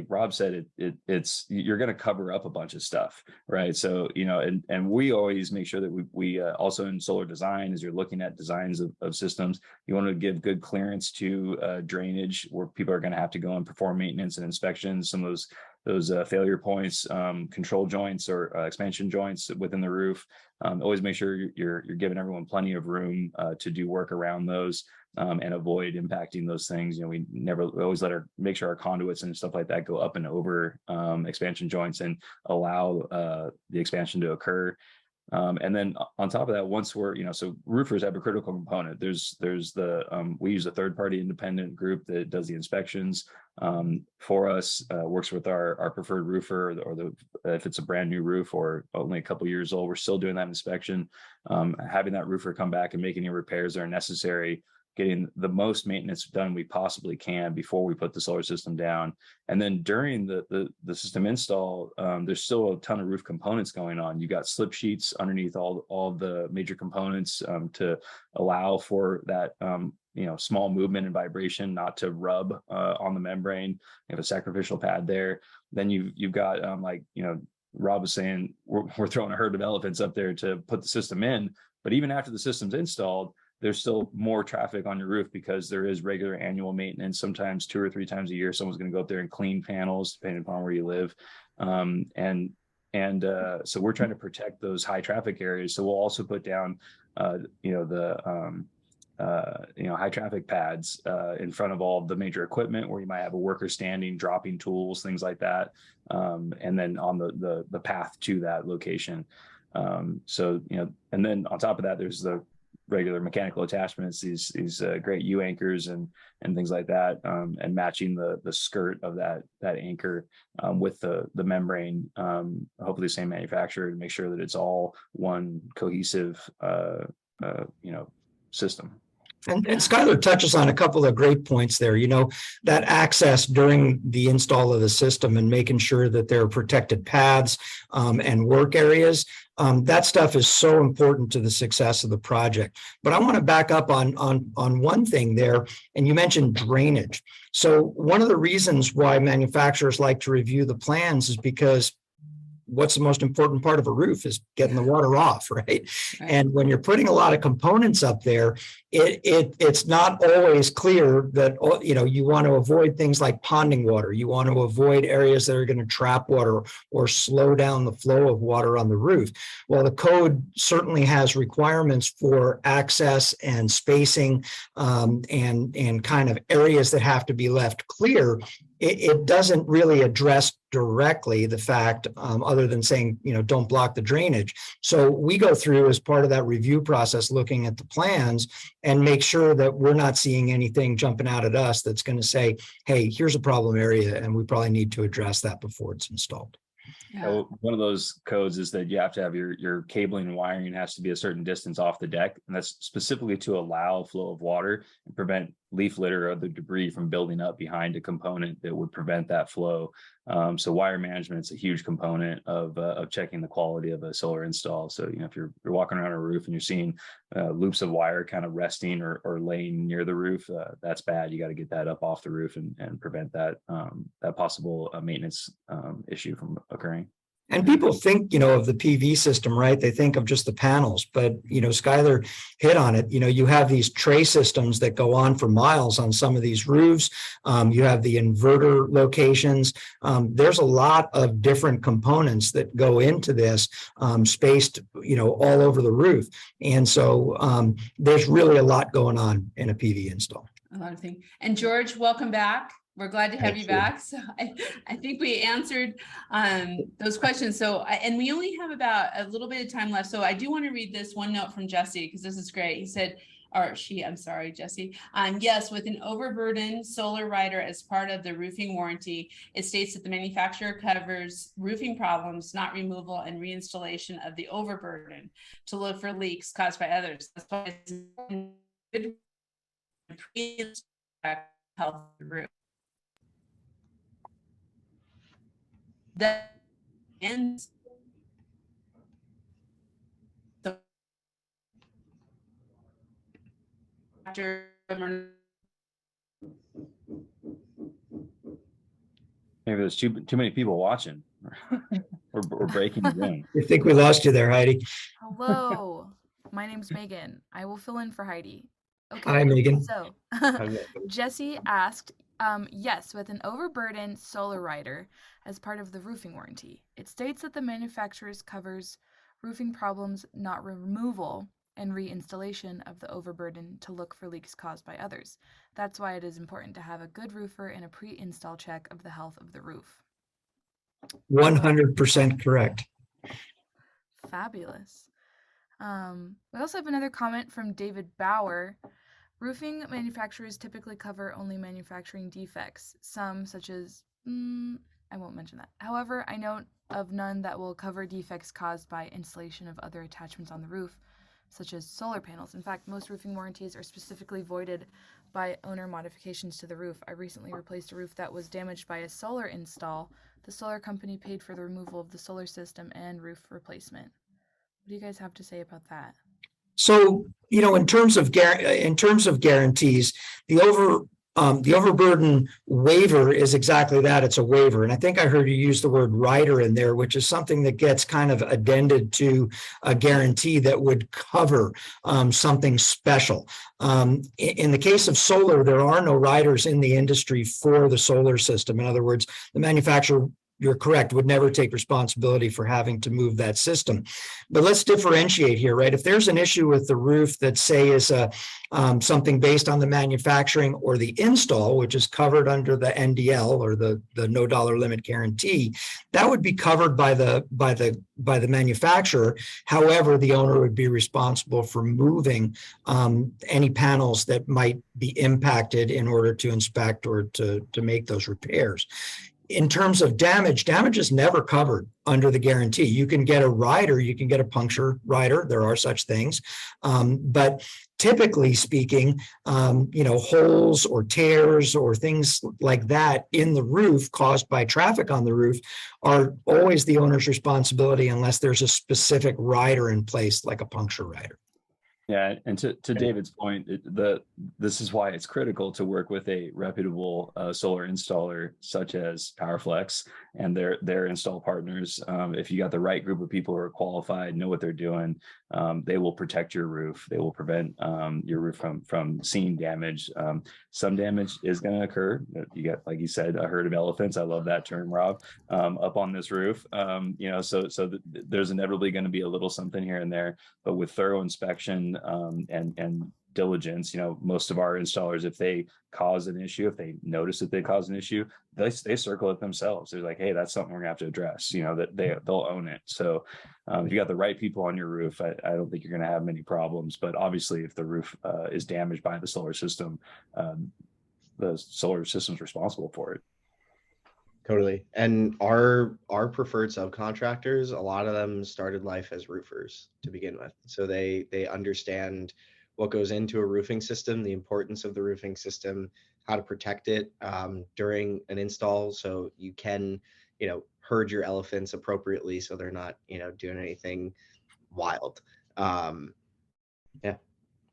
Rob said, it's you're going to cover up a bunch of stuff, right? So and we always make sure that we also in solar design, as you're looking at designs of systems, you want to give good clearance to drainage, where people are going to have to go and perform maintenance and inspections. Some of those failure points, control joints or expansion joints within the roof. Always make sure you're giving everyone plenty of room to do work around those and avoid impacting those things. We always make sure our conduits and stuff like that go up and over expansion joints and allow the expansion to occur. And then on top of that, once so roofers have a critical component. There's we use a third-party independent group that does the inspections for us, works with our preferred roofer, or if it's a brand new roof or only a couple years old, we're still doing that inspection, having that roofer come back and make any repairs that are necessary, getting the most maintenance done we possibly can before we put the solar system down. And then during the system install, there's still a ton of roof components going on. You got slip sheets underneath all the major components to allow for that small movement and vibration not to rub on the membrane. You have a sacrificial pad there. Then you've got Rob was saying, we're throwing a herd of elephants up there to put the system in. But even after the system's installed, there's still more traffic on your roof because there is regular annual maintenance. Sometimes 2 or 3 times a year, someone's going to go up there and clean panels, depending upon where you live. So we're trying to protect those high traffic areas. So we'll also put down, high traffic pads in front of all the major equipment, where you might have a worker standing, dropping tools, things like that, and then on the path to that location. So, and then on top of that, there's the regular mechanical attachments, these great U anchors and things like that, and matching the skirt of that anchor with the membrane, hopefully the same manufacturer, to make sure that it's all one cohesive system. And Skylar touches on a couple of great points there, that access during the install of the system and making sure that there are protected paths and work areas. That stuff is so important to the success of the project. But I want to back up on one thing there, and you mentioned drainage. So one of the reasons why manufacturers like to review the plans is because what's the most important part of a roof is getting the water off, right? And when you're putting a lot of components up there, it's not always clear that, you want to avoid things like ponding water. You want to avoid areas that are going to trap water or slow down the flow of water on the roof. Well, the code certainly has requirements for access and spacing and kind of areas that have to be left clear. It doesn't really address directly the fact, other than saying, don't block the drainage. So we go through, as part of that review process, looking at the plans and make sure that we're not seeing anything jumping out at us that's going to say, hey, here's a problem area, and we probably need to address that before it's installed. Yeah. One of those codes is that you have to have your cabling and wiring has to be a certain distance off the deck, and that's specifically to allow flow of water and prevent leaf litter or other debris from building up behind a component that would prevent that flow. So wire management is a huge component of checking the quality of a solar install. So if you're walking around a roof and you're seeing loops of wire kind of resting or laying near the roof, that's bad. You got to get that up off the roof and prevent that possible maintenance issue from occurring. And people think, of the PV system, right? They think of just the panels, but, Skylar hit on it. You have these tray systems that go on for miles on some of these roofs. You have the inverter locations. There's a lot of different components that go into this, spaced, all over the roof. And so there's really a lot going on in a PV install. A lot of things. And George, welcome back. We're glad to have you back. So I think we answered those questions. So, and we only have about a little bit of time left. So I do want to read this one note from Jesse, because this is great. He said, I'm sorry, Jesse. Yes, with an overburdened solar rider as part of the roofing warranty, it states that the manufacturer covers roofing problems, not removal and reinstallation of the overburden, to look for leaks caused by others. That's why it's good health of the roof. That ends the after Maybe there's too many people watching. We're breaking the game. I think we lost you there, Heidi. Hello, my name's Megan. I will fill in for Heidi. Okay. Hi, Megan. So Jesse asked, yes, with an overburdened solar rider as part of the roofing warranty, it states that the manufacturer covers roofing problems, not removal and reinstallation of the overburden, to look for leaks caused by others. That's why it is important to have a good roofer and a pre-install check of the health of the roof. 100% correct. Fabulous. We also have another comment from David Bauer. Roofing manufacturers typically cover only manufacturing defects, some such as, I won't mention that. However, I know of none that will cover defects caused by installation of other attachments on the roof, such as solar panels. In fact, most roofing warranties are specifically voided by owner modifications to the roof. I recently replaced a roof that was damaged by a solar install. The solar company paid for the removal of the solar system and roof replacement. What do you guys have to say about that? So, in terms of guarantees, the overburden waiver is exactly that. It's a waiver. And I think I heard you use the word rider in there, which is something that gets kind of addended to a guarantee that would cover something special. In the case of solar, there are no riders in the industry for the solar system. In other words, the manufacturer you're correct, would never take responsibility for having to move that system. But let's differentiate here, right? If there's an issue with the roof that, say, is something based on the manufacturing or the install, which is covered under the NDL or the no dollar limit guarantee, that would be covered by the manufacturer. However, the owner would be responsible for moving any panels that might be impacted in order to inspect or to make those repairs. In terms of damage is never covered under the guarantee. You can get a rider, you can get a puncture rider. There are such things. But typically speaking, holes or tears or things like that in the roof caused by traffic on the roof are always the owner's responsibility unless there's a specific rider in place, like a puncture rider. Yeah, and to David's point, this is why it's critical to work with a reputable solar installer such as Powerflex and their install partners. If you got the right group of people who are qualified, know what they're doing, they will protect your roof. They will prevent your roof from seeing damage. Some damage is going to occur. You got, like you said, a herd of elephants. I love that term, Rob. Up on this roof, so there's inevitably going to be a little something here and there, but with thorough inspection and diligence, most of our installers, if they cause an issue, if they notice that they cause an issue, they circle it themselves. They're like, hey, that's something we're gonna have to address. That they'll own it. So if you got the right people on your roof, I don't think you're gonna have many problems. But obviously, if the roof is damaged by the solar system, the solar system's responsible for it. Totally. And our preferred subcontractors, a lot of them started life as roofers to begin with. So they understand what goes into a roofing system, the importance of the roofing system, how to protect it during an install. So you can, herd your elephants appropriately so they're not, doing anything wild. Yeah.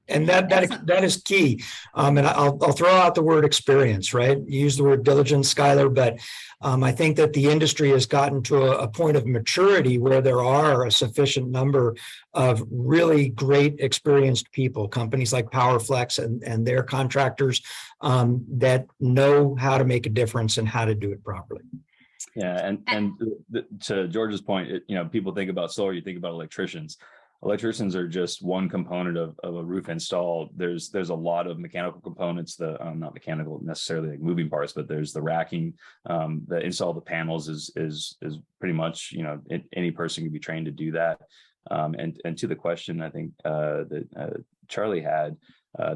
And that is key. And I'll throw out the word experience, right? You use the word diligence, Skylar, but I think that the industry has gotten to a point of maturity where there are a sufficient number of really great experienced people, companies like Powerflex and their contractors that know how to make a difference and how to do it properly. Yeah, and to George's point, people think about solar, you think about electricians. Electricians are just one component of a roof install. There's a lot of mechanical components, not mechanical necessarily like moving parts, but there's the racking. The install of the panels is pretty much, any person can be trained to do that. And to the question, I think that Charlie had,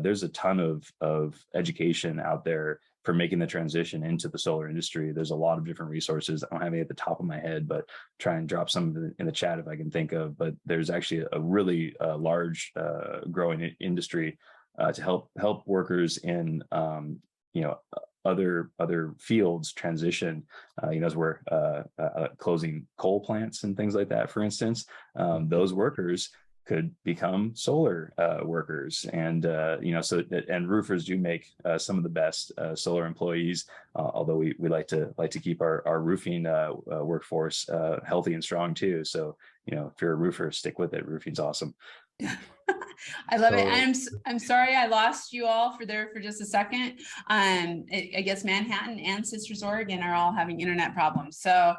there's a ton of education out there for making the transition into the solar industry. There's a lot of different resources. I don't have any at the top of my head, but try and drop some in the chat if I can think of. But there's actually a really large growing industry to help workers in other fields transition. As we're closing coal plants and things like that, for instance, those workers could become solar workers, and and roofers do make some of the best solar employees. Although we like to keep our roofing workforce healthy and strong too. So if you're a roofer, stick with it. Roofing's awesome. I love it. I'm sorry I lost you all for just a second. I guess Manhattan and Sisters, Oregon are all having internet problems. So,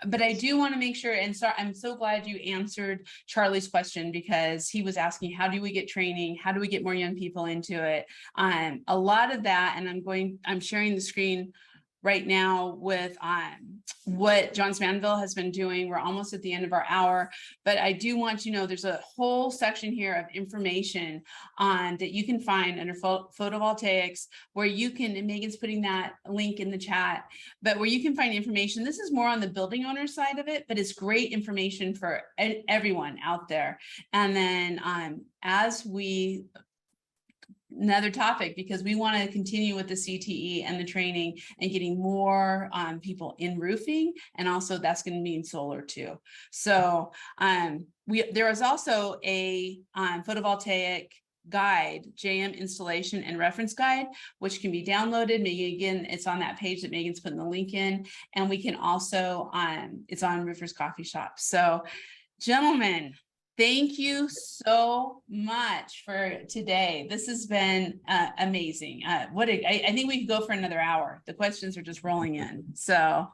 but I do want to make sure, and so I'm so glad you answered Charlie's question, because he was asking, how do we get training? How do we get more young people into it? A lot of that, and I'm sharing the screen right now with what John's Manville has been doing. We're almost at the end of our hour, but I do want you to know there's a whole section here of information that you can find under photovoltaics, where you can, and Megan's putting that link in the chat, but where you can find information. This is more on the building owner side of it, but it's great information for everyone out there. And then another topic, because we want to continue with the CTE and the training and getting more people in roofing, and also that's going to mean solar too. So there is also a photovoltaic guide, JM installation and reference guide, which can be downloaded. Megan, again, it's on that page that Megan's putting the link in, and we can also it's on Roofers Coffee Shop. So gentlemen, thank you so much for today. This has been amazing. I think we could go for another hour. The questions are just rolling in. So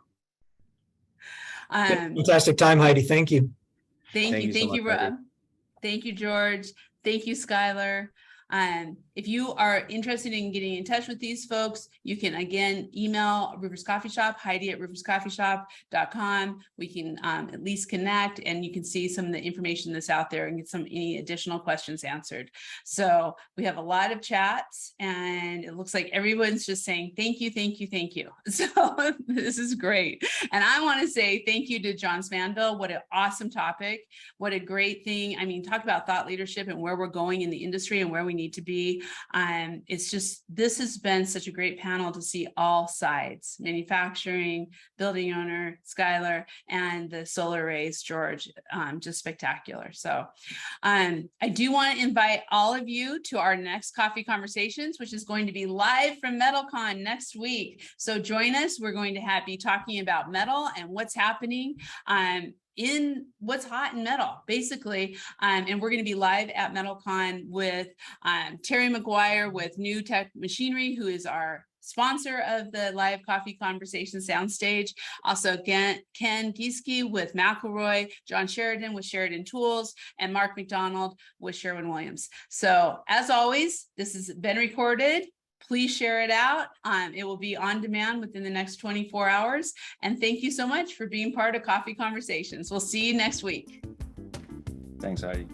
Fantastic time, Heidi. Thank you. Thank you. so Thank you, much, Heidi. Rob. Thank you, George. Thank you, Skylar. If you are interested in getting in touch with these folks, you can again email Rufus Coffee Shop, Heidi@rufuscoffeeshop.com. We can at least connect, and you can see some of the information that's out there and get any additional questions answered. So we have a lot of chats, and it looks like everyone's just saying thank you, thank you, thank you. So this is great. And I want to say thank you to John Manville. What an awesome topic. What a great thing. I mean, talk about thought leadership and where we're going in the industry and where we need to be. It's just, this has been such a great panel to see all sides: manufacturing, building owner, Skylar, and the solar arrays, George, just spectacular. So I do want to invite all of you to our next Coffee Conversations, which is going to be live from MetalCon next week. So join us. We're going to be talking about metal and what's happening in what's hot in metal, basically. And we're going to be live at MetalCon with Terry McGuire with New Tech Machinery, who is our sponsor of the live Coffee Conversation soundstage. Also, Ken Gieske with McElroy, John Sheridan with Sheridan Tools, and Mark McDonald with Sherwin-Williams. So as always, this has been recorded. Please share it out. It will be on demand within the next 24 hours. And thank you so much for being part of Coffee Conversations. We'll see you next week. Thanks, Heidi.